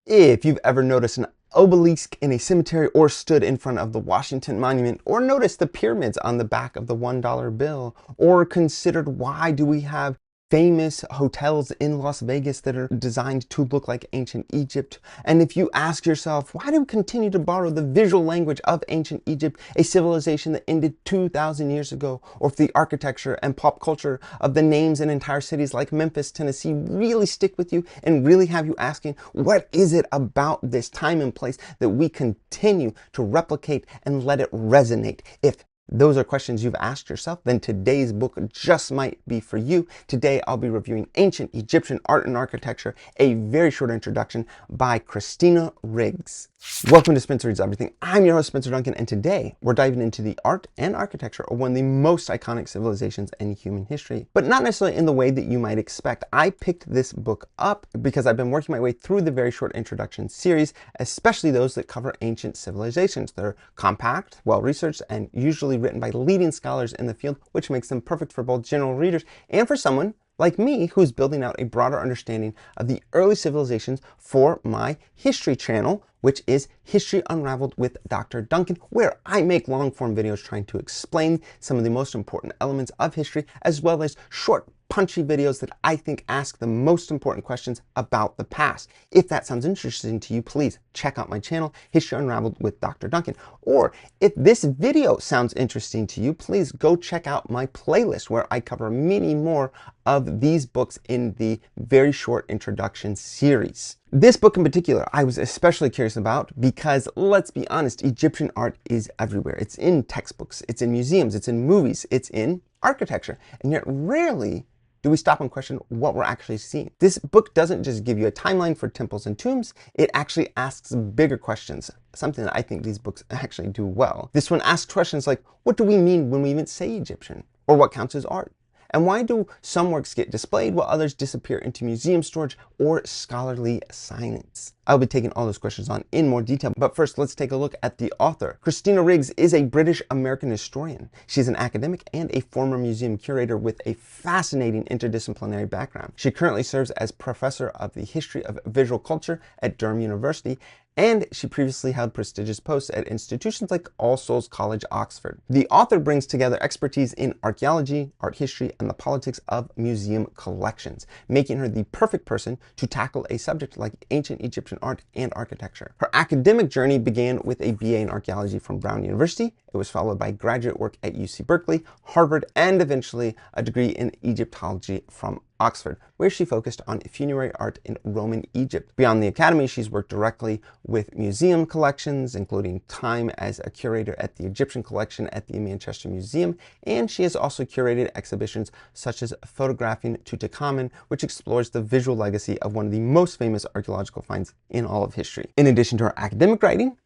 If you've ever noticed an obelisk in a cemetery, or stood in front of the Washington Monument, or noticed the pyramids on the back of the $1 bill, or considered why do we have famous hotels in Las Vegas that are designed to look like ancient Egypt, and if you ask yourself, why do we continue to borrow the visual language of ancient Egypt, a civilization that ended 2,000 years ago, or if the architecture and pop culture of the names in entire cities like Memphis, Tennessee really stick with you and really have you asking, what is it about this time and place that we continue to replicate and let it resonate? If those are questions you've asked yourself, then today's book just might be for you. Today, I'll be reviewing Ancient Egyptian Art and Architecture, a very short introduction by Christina Riggs. Welcome to Spencer Reads Everything. I'm your host, Spencer Duncan, and today we're diving into the art and architecture of one of the most iconic civilizations in human history, but not necessarily in the way that you might expect. I picked this book up because I've been working my way through the very short introduction series, especially those that cover ancient civilizations. They're compact, well-researched, and usually written by leading scholars in the field, which makes them perfect for both general readers and for someone like me who's building out a broader understanding of the early civilizations for my history channel, which is History Unraveled with Dr. Duncan, where I make long-form videos trying to explain some of the most important elements of history, as well as short, punchy videos that I think ask the most important questions about the past. If that sounds interesting to you, please check out my channel, History Unraveled with Dr. Duncan. Or if this video sounds interesting to you, please go check out my playlist where I cover many more of these books in the very short introduction series. This book in particular, I was especially curious about because, let's be honest, Egyptian art is everywhere. It's in textbooks, it's in museums, it's in movies, it's in architecture, and yet rarely do we stop and question what we're actually seeing. This book doesn't just give you a timeline for temples and tombs, it actually asks bigger questions, something that I think these books actually do well. This one asks questions like, what do we mean when we even say Egyptian? Or what counts as art? And why do some works get displayed while others disappear into museum storage or scholarly silence? I'll be taking all those questions on in more detail, but first let's take a look at the author. Christina Riggs is a British-American historian. She's an academic and a former museum curator with a fascinating interdisciplinary background. She currently serves as professor of the history of visual culture at Durham University, and she previously held prestigious posts at institutions like All Souls College, Oxford. The author brings together expertise in archaeology, art history, and the politics of museum collections, making her the perfect person to tackle a subject like ancient Egyptian art and architecture. Her academic journey began with a BA in archaeology from Brown University. It was followed by graduate work at UC Berkeley, Harvard, and eventually a degree in Egyptology from Oxford, where she focused on funerary art in Roman Egypt. Beyond the academy, she's worked directly with museum collections, including time as a curator at the Egyptian collection at the Manchester Museum, and she has also curated exhibitions such as Photographing Tutankhamun, which explores the visual legacy of one of the most famous archaeological finds in all of history. In addition to her academic writing,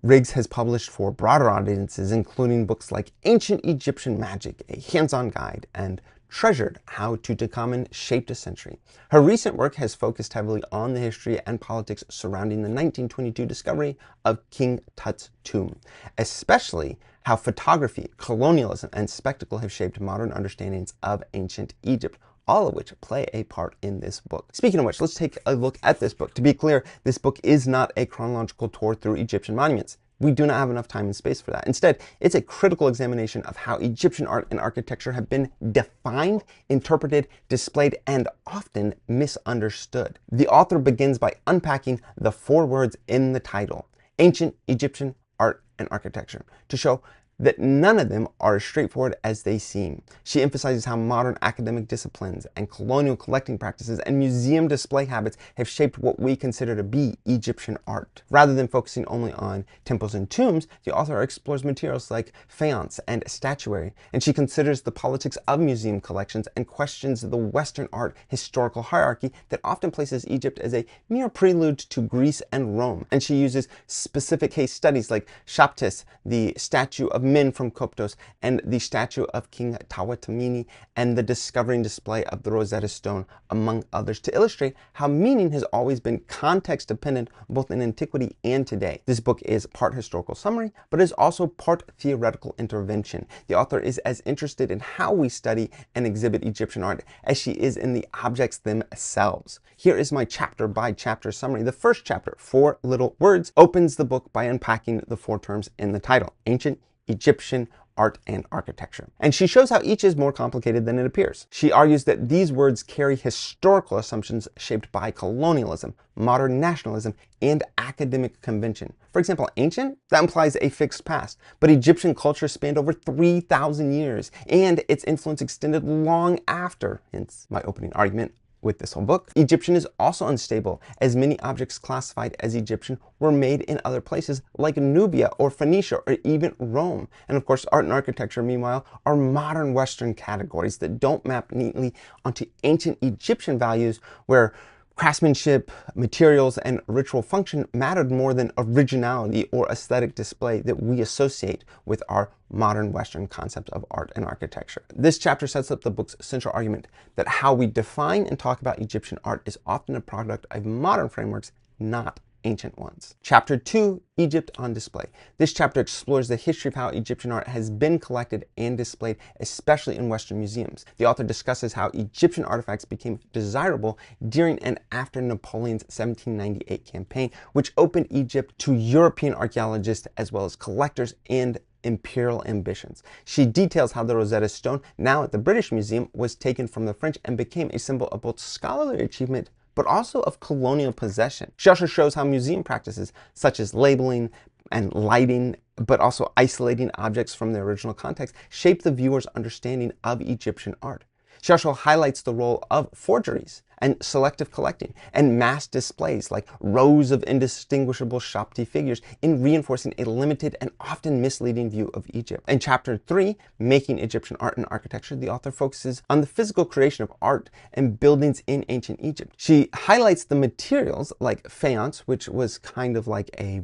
Riggs has published for broader audiences, including books like Ancient Egyptian Magic, a hands-on guide, and Treasured: How Tutankhamun Shaped a Century. Her recent work has focused heavily on the history and politics surrounding the 1922 discovery of King Tut's tomb, especially how photography, colonialism, and spectacle have shaped modern understandings of ancient Egypt, all of which play a part in this book. Speaking of which, let's take a look at this book. To be clear, this book is not a chronological tour through Egyptian monuments. We do not have enough time and space for that. Instead, it's a critical examination of how Egyptian art and architecture have been defined, interpreted, displayed, and often misunderstood. The author begins by unpacking the four words in the title, Ancient Egyptian Art and Architecture, to show that none of them are as straightforward as they seem. She emphasizes how modern academic disciplines and colonial collecting practices and museum display habits have shaped what we consider to be Egyptian art. Rather than focusing only on temples and tombs, the author explores materials like faience and statuary, and she considers the politics of museum collections and questions the Western art historical hierarchy that often places Egypt as a mere prelude to Greece and Rome. And she uses specific case studies like Shaptis, the statue of men from Coptos, and the statue of King Tawatamini, and the discovery and display of the Rosetta Stone, among others, to illustrate how meaning has always been context dependent both in antiquity and today. This book is part historical summary, but is also part theoretical intervention. The author is as interested in how we study and exhibit Egyptian art as she is in the objects themselves. Here is my chapter by chapter summary. The first chapter, 4 Little Words, opens the book by unpacking the 4 terms in the title: ancient, Egyptian, art, and architecture. And she shows how each is more complicated than it appears. She argues that these words carry historical assumptions shaped by colonialism, modern nationalism, and academic convention. For example, ancient, that implies a fixed past, but Egyptian culture spanned over 3,000 years, and its influence extended long after, hence my opening argument with this whole book. Egyptian is also unstable, as many objects classified as Egyptian were made in other places like Nubia or Phoenicia or even Rome. And of course, art and architecture, meanwhile, are modern Western categories that don't map neatly onto ancient Egyptian values, where craftsmanship, materials, and ritual function mattered more than originality or aesthetic display that we associate with our modern Western concepts of art and architecture. This chapter sets up the book's central argument that how we define and talk about Egyptian art is often a product of modern frameworks, not ancient ones. Chapter 2, Egypt on Display. This chapter explores the history of how Egyptian art has been collected and displayed, especially in Western museums. The author discusses how Egyptian artifacts became desirable during and after Napoleon's 1798 campaign, which opened Egypt to European archaeologists as well as collectors and imperial ambitions. She details how the Rosetta Stone, now at the British Museum, was taken from the French and became a symbol of both scholarly achievement but also of colonial possession. She also shows how museum practices such as labeling and lighting, but also isolating objects from their original context, shape the viewer's understanding of Egyptian art. She also highlights the role of forgeries and selective collecting and mass displays like rows of indistinguishable Shabti figures in reinforcing a limited and often misleading view of Egypt. In chapter 3, Making Egyptian Art and Architecture, the author focuses on the physical creation of art and buildings in ancient Egypt. She highlights the materials like faience, which was kind of like a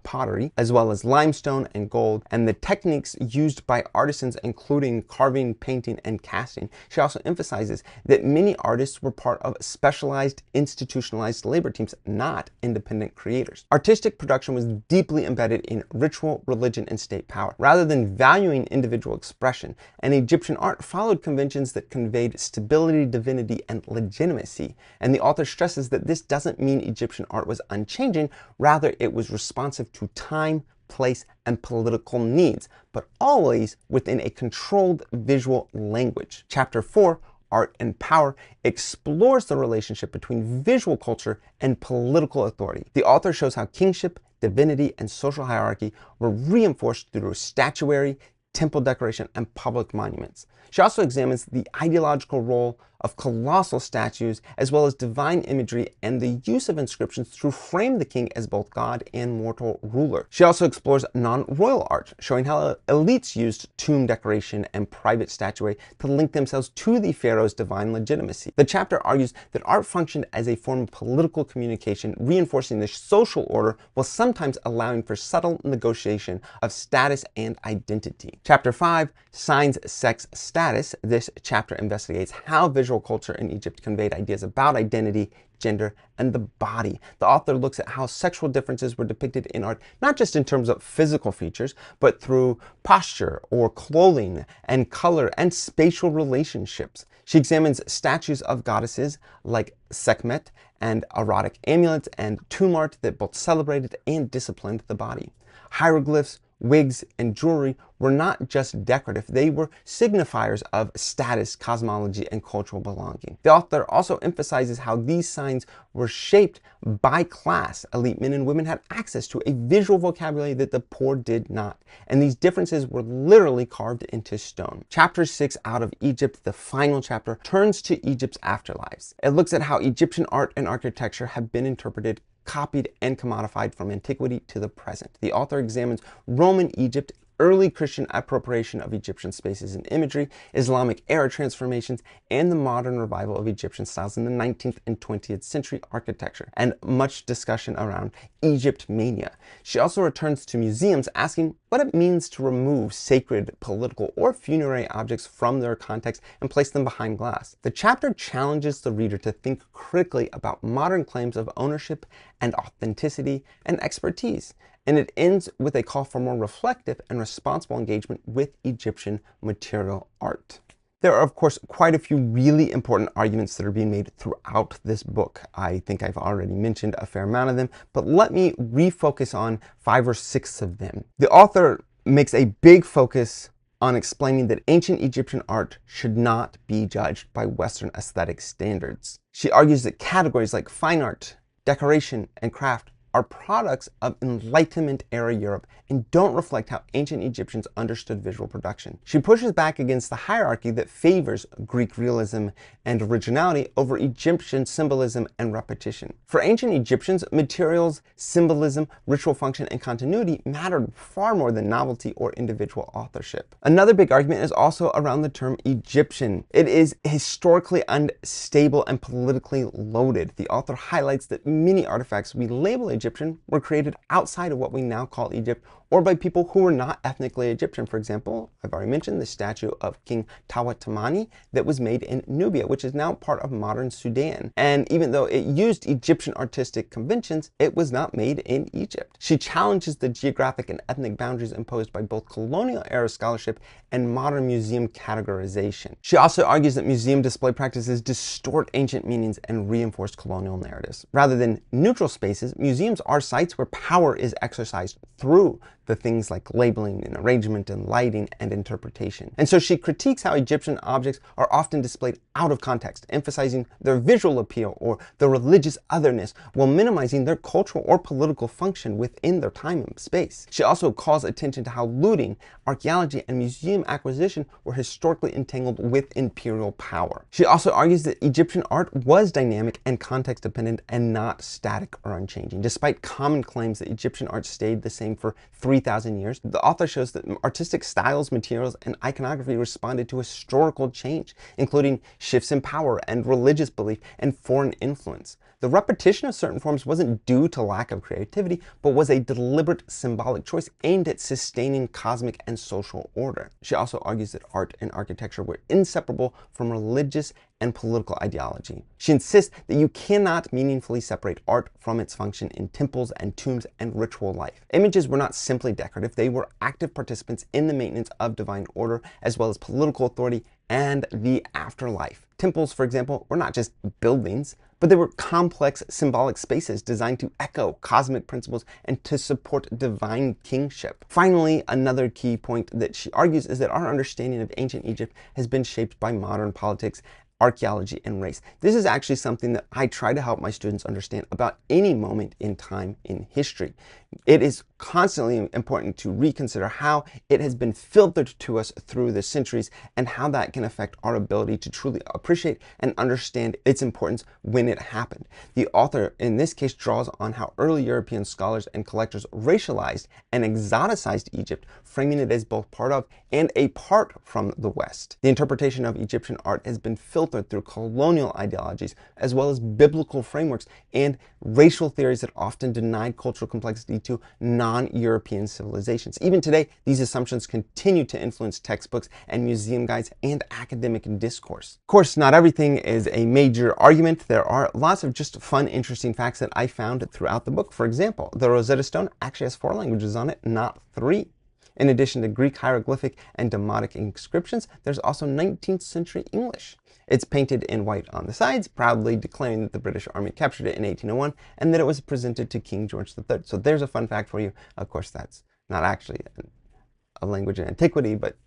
pottery, as well as limestone and gold, and the techniques used by artisans, including carving, painting, and casting. She also emphasizes that many artists were part of specialized, institutionalized labor teams, not independent creators. Artistic production was deeply embedded in ritual, religion, and state power, rather than valuing individual expression, and Egyptian art followed conventions that conveyed stability, divinity, and legitimacy. And the author stresses that this doesn't mean Egyptian art was unchanging, rather it was responsive to time, place, and political needs, but always within a controlled visual language. Chapter 4, Art and Power, explores the relationship between visual culture and political authority. The author shows how kingship, divinity, and social hierarchy were reinforced through statuary, temple decoration, and public monuments. She also examines the ideological role of colossal statues as well as divine imagery and the use of inscriptions to frame the king as both god and mortal ruler. She also explores non-royal art, showing how elites used tomb decoration and private statuary to link themselves to the pharaoh's divine legitimacy. The chapter argues that art functioned as a form of political communication, reinforcing the social order while sometimes allowing for subtle negotiation of status and identity. Chapter 5, Signs, Sex, Status. This chapter investigates how visual culture in Egypt conveyed ideas about identity, gender, and the body. The author looks at how sexual differences were depicted in art, not just in terms of physical features, but through posture or clothing and color and spatial relationships. She examines statues of goddesses like Sekhmet and erotic amulets and tomb art that both celebrated and disciplined the body. Hieroglyphs, wigs, and jewelry were not just decorative, they were signifiers of status, cosmology, and cultural belonging. The author also emphasizes how these signs were shaped by class. Elite men and women had access to a visual vocabulary that the poor did not, and these differences were literally carved into stone. Chapter 6, Out of Egypt, the final chapter, turns to Egypt's afterlives. It looks at how Egyptian art and architecture have been interpreted, copied, and commodified from antiquity to the present. The author examines Roman Egypt, early Christian appropriation of Egyptian spaces and imagery, Islamic era transformations, and the modern revival of Egyptian styles in the 19th and 20th century architecture, and much discussion around Egypt mania. She also returns to museums asking what it means to remove sacred, political, or funerary objects from their context and place them behind glass. The chapter challenges the reader to think critically about modern claims of ownership and authenticity and expertise, and it ends with a call for more reflective and responsible engagement with Egyptian material art. There are, of course, quite a few really important arguments that are being made throughout this book. I think I've already mentioned a fair amount of them, but let me refocus on 5 or 6 of them. The author makes a big focus on explaining that ancient Egyptian art should not be judged by Western aesthetic standards. She argues that categories like fine art, decoration, and craft are products of Enlightenment-era Europe and don't reflect how ancient Egyptians understood visual production. She pushes back against the hierarchy that favors Greek realism and originality over Egyptian symbolism and repetition. For ancient Egyptians, materials, symbolism, ritual function, and continuity mattered far more than novelty or individual authorship. Another big argument is also around the term Egyptian. It is historically unstable and politically loaded. The author highlights that many artifacts we label Egyptian were created outside of what we now call Egypt, or by people who were not ethnically Egyptian. For example, I've already mentioned the statue of King Tawatamani that was made in Nubia, which is now part of modern Sudan. And even though it used Egyptian artistic conventions, it was not made in Egypt. She challenges the geographic and ethnic boundaries imposed by both colonial era scholarship and modern museum categorization. She also argues that museum display practices distort ancient meanings and reinforce colonial narratives. Rather than neutral spaces, museums are sites where power is exercised through the things like labeling and arrangement and lighting and interpretation. And so she critiques how Egyptian objects are often displayed out of context, emphasizing their visual appeal or their religious otherness while minimizing their cultural or political function within their time and space. She also calls attention to how looting, archaeology, and museum acquisition were historically entangled with imperial power. She also argues that Egyptian art was dynamic and context dependent and not static or unchanging. Despite common claims that Egyptian art stayed the same for 3,000 years, the author shows that artistic styles, materials, and iconography responded to historical change, including shifts in power and religious belief and foreign influence. The repetition of certain forms wasn't due to lack of creativity, but was a deliberate symbolic choice aimed at sustaining cosmic and social order. She also argues that art and architecture were inseparable from religious and political ideology. She insists that you cannot meaningfully separate art from its function in temples and tombs and ritual life. Images were not simply decorative, they were active participants in the maintenance of divine order, as well as political authority and the afterlife. Temples, for example, were not just buildings, but they were complex symbolic spaces designed to echo cosmic principles and to support divine kingship. Finally, another key point that she argues is that our understanding of ancient Egypt has been shaped by modern politics, archaeology, and race. This is actually something that I try to help my students understand about any moment in time in history. It is constantly important to reconsider how it has been filtered to us through the centuries and how that can affect our ability to truly appreciate and understand its importance when it happened. The author in this case draws on how early European scholars and collectors racialized and exoticized Egypt, framing it as both part of and apart from the West. The interpretation of Egyptian art has been filtered through colonial ideologies as well as biblical frameworks and racial theories that often denied cultural complexity to non-European civilizations. Even today, these assumptions continue to influence textbooks and museum guides and academic discourse. Of course, not everything is a major argument. There are lots of just fun, interesting facts that I found throughout the book. For example, the Rosetta Stone actually has 4 languages on it, not 3. In addition to Greek hieroglyphic and Demotic inscriptions, there's also 19th century English. It's painted in white on the sides, proudly declaring that the British Army captured it in 1801 and that it was presented to King George III. So there's a fun fact for you. Of course, that's not actually a language in antiquity, but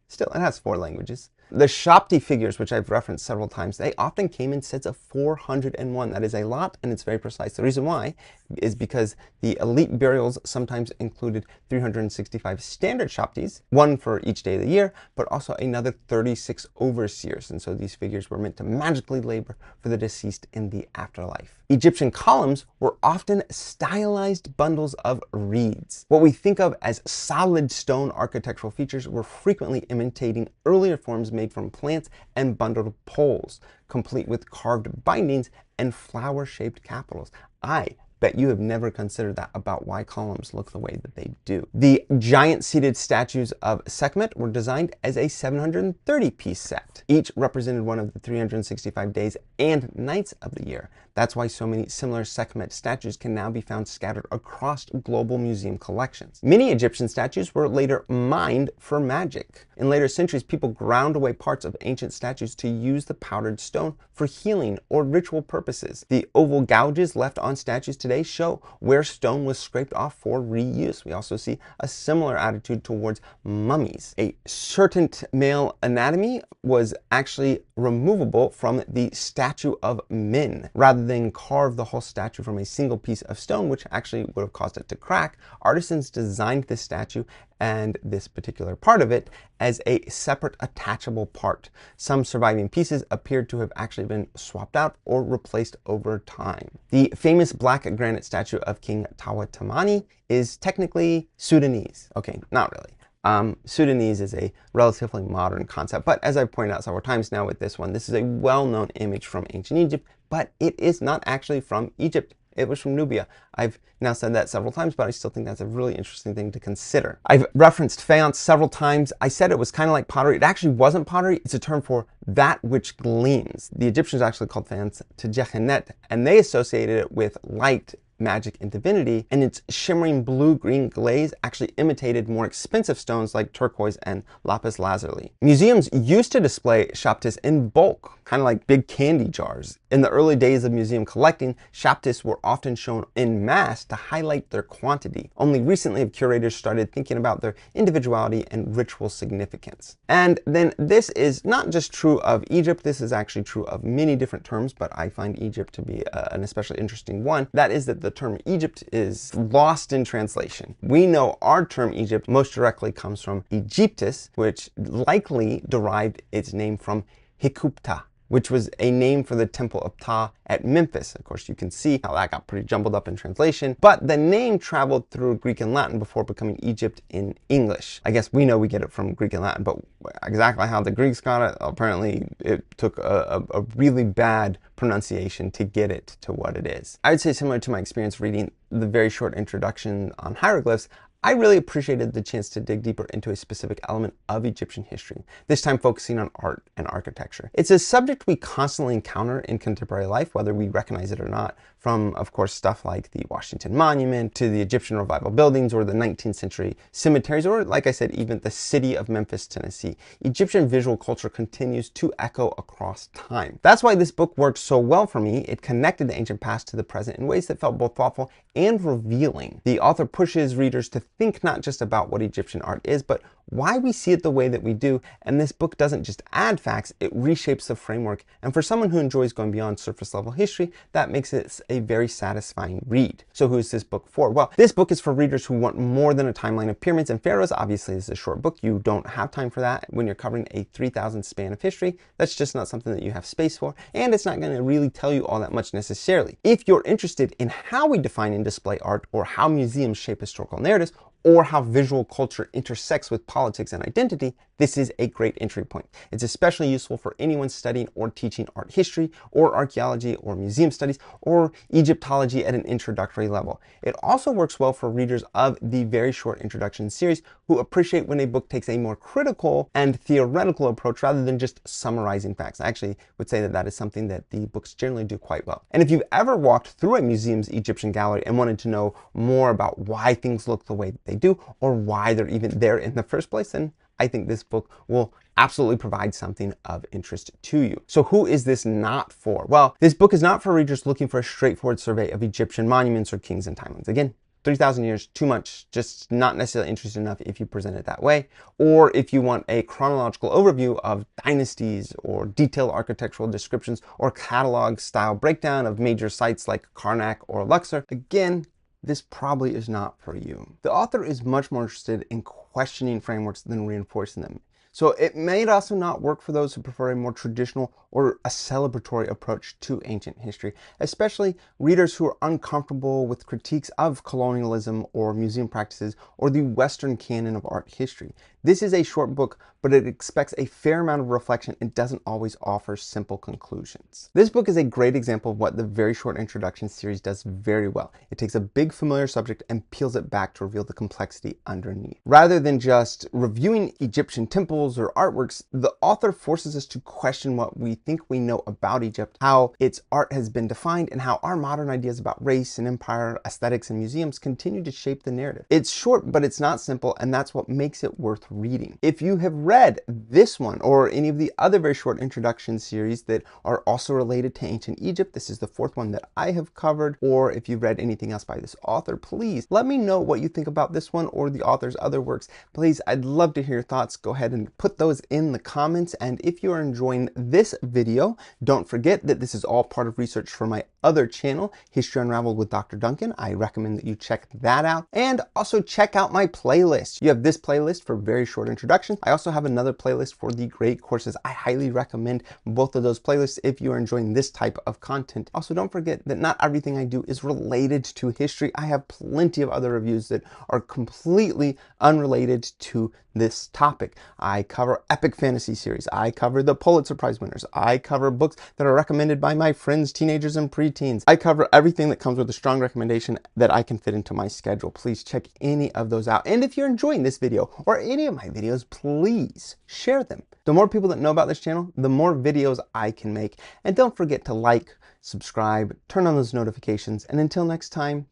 still, it has 4 languages. The Shapti figures, which I've referenced several times, they often came in sets of 401. That is a lot, and it's very precise. The reason why, is because the elite burials sometimes included 365 standard Shaptis, one for each day of the year, but also another 36 overseers. And so these figures were meant to magically labor for the deceased in the afterlife. Egyptian columns were often stylized bundles of reeds. What we think of as solid stone architectural features were frequently imitating earlier forms made from plants and bundled poles, complete with carved bindings and flower-shaped capitals. I bet you have never considered that about why columns look the way that they do. The giant seated statues of Sekhmet were designed as a 730-piece set. Each represented one of the 365 days and nights of the year. That's why so many similar Sekhmet statues can now be found scattered across global museum collections. Many Egyptian statues were later mined for magic. In later centuries, people ground away parts of ancient statues to use the powdered stone for healing or ritual purposes. The oval gouges left on statues today show where stone was scraped off for reuse. We also see a similar attitude towards mummies. A certain male anatomy was actually removable from the statue of Min. Rather than carve the whole statue from a single piece of stone, which actually would have caused it to crack, artisans designed this statue and this particular part of it as a separate attachable part. Some surviving pieces appeared to have actually been swapped out or replaced over time. The famous black granite statue of King Tawatamani is technically Sudanese. Okay, not really. Sudanese is a relatively modern concept, but as I've pointed out several times now with this one, this is a well-known image from ancient Egypt, but it is not actually from Egypt. It was from Nubia. I've now said that several times, but I still think that's a really interesting thing to consider. I've referenced faience several times. I said it was kind of like pottery. It actually wasn't pottery. It's a term for that which gleams. The Egyptians actually called faience tejechenet, and they associated it with light, magic, and divinity, and its shimmering blue-green glaze actually imitated more expensive stones like turquoise and lapis lazuli. Museums used to display Shaptis in bulk, kind of like big candy jars. In the early days of museum collecting, Shaptis were often shown en masse to highlight their quantity. Only recently have curators started thinking about their individuality and ritual significance. And then this is not just true of Egypt, this is actually true of many different terms, but I find Egypt to be an especially interesting one. That is that the term Egypt is lost in translation. We know our term Egypt most directly comes from Egyptus, which likely derived its name from Hikupta, which was a name for the temple of Ptah at Memphis. Of course, you can see how that got pretty jumbled up in translation, but the name traveled through Greek and Latin before becoming Egypt in English. I guess we know we get it from Greek and Latin, but exactly how the Greeks got it, apparently it took a really bad pronunciation to get it to what it is. I would say, similar to my experience reading the very short introduction on hieroglyphs, I really appreciated the chance to dig deeper into a specific element of Egyptian history, this time focusing on art and architecture. It's a subject we constantly encounter in contemporary life, whether we recognize it or not, from, of course, stuff like the Washington Monument to the Egyptian Revival buildings or the 19th century cemeteries, or, like I said, even the city of Memphis, Tennessee. Egyptian visual culture continues to echo across time. That's why this book worked so well for me. It connected the ancient past to the present in ways that felt both thoughtful and revealing. The author pushes readers to think not just about what Egyptian art is, but why we see it the way that we do. And this book doesn't just add facts, it reshapes the framework. And for someone who enjoys going beyond surface level history, that makes it a very satisfying read. So who is this book for? Well, this book is for readers who want more than a timeline of pyramids and pharaohs. Obviously, this is a short book. You don't have time for that when you're covering a 3,000 span of history. That's just not something that you have space for. And it's not going to really tell you all that much necessarily. If you're interested in how we define and display art, or how museums shape historical narratives, or how visual culture intersects with politics and identity, this is a great entry point. It's especially useful for anyone studying or teaching art history, or archaeology, or museum studies, or Egyptology at an introductory level. It also works well for readers of the very short introduction series who appreciate when a book takes a more critical and theoretical approach rather than just summarizing facts. I actually would say that that is something that the books generally do quite well. And if you've ever walked through a museum's Egyptian gallery and wanted to know more about why things look the way they do, or why they're even there in the first place, then I think this book will absolutely provide something of interest to you. So who is this not for? Well, this book is not for readers looking for a straightforward survey of Egyptian monuments or kings and timelines. Again, 3,000 years, too much, just not necessarily interesting enough if you present it that way. Or if you want a chronological overview of dynasties or detailed architectural descriptions or catalog style breakdown of major sites like Karnak or Luxor, again, this probably is not for you. The author is much more interested in questioning frameworks than reinforcing them. So it may also not work for those who prefer a more traditional or a celebratory approach to ancient history, especially readers who are uncomfortable with critiques of colonialism or museum practices or the Western canon of art history. This is a short book, but it expects a fair amount of reflection and doesn't always offer simple conclusions. This book is a great example of what the very short introduction series does very well. It takes a big familiar subject and peels it back to reveal the complexity underneath. Rather than just reviewing Egyptian temples or artworks, the author forces us to question what we think we know about Egypt, how its art has been defined, and how our modern ideas about race and empire, aesthetics, and museums continue to shape the narrative. It's short, but it's not simple, and that's what makes it worth reading. If you have read this one or any of the other very short introduction series that are also related to ancient Egypt, this is the fourth one that I have covered, or if you've read anything else by this author, please let me know what you think about this one or the author's other works. Please, I'd love to hear your thoughts. Go ahead and put those in the comments. And if you are enjoying this video, don't forget that this is all part of research for my other channel, History Unraveled with Dr. Duncan. I recommend that you check that out, and also check out my playlist. You have this playlist for very short introductions. I also have another playlist for the great courses. I highly recommend both of those playlists if you are enjoying this type of content. Also, don't forget that not everything I do is related to history. I have plenty of other reviews that are completely unrelated to this topic. I cover epic fantasy series. I cover the Pulitzer Prize winners. I cover books that are recommended by my friends, teenagers, and preteens. I cover everything that comes with a strong recommendation that I can fit into my schedule. Please check any of those out. And if you're enjoying this video or any of my videos, please share them. The more people that know about this channel, the more videos I can make. And don't forget to like, subscribe, turn on those notifications, and until next time,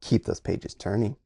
keep those pages turning.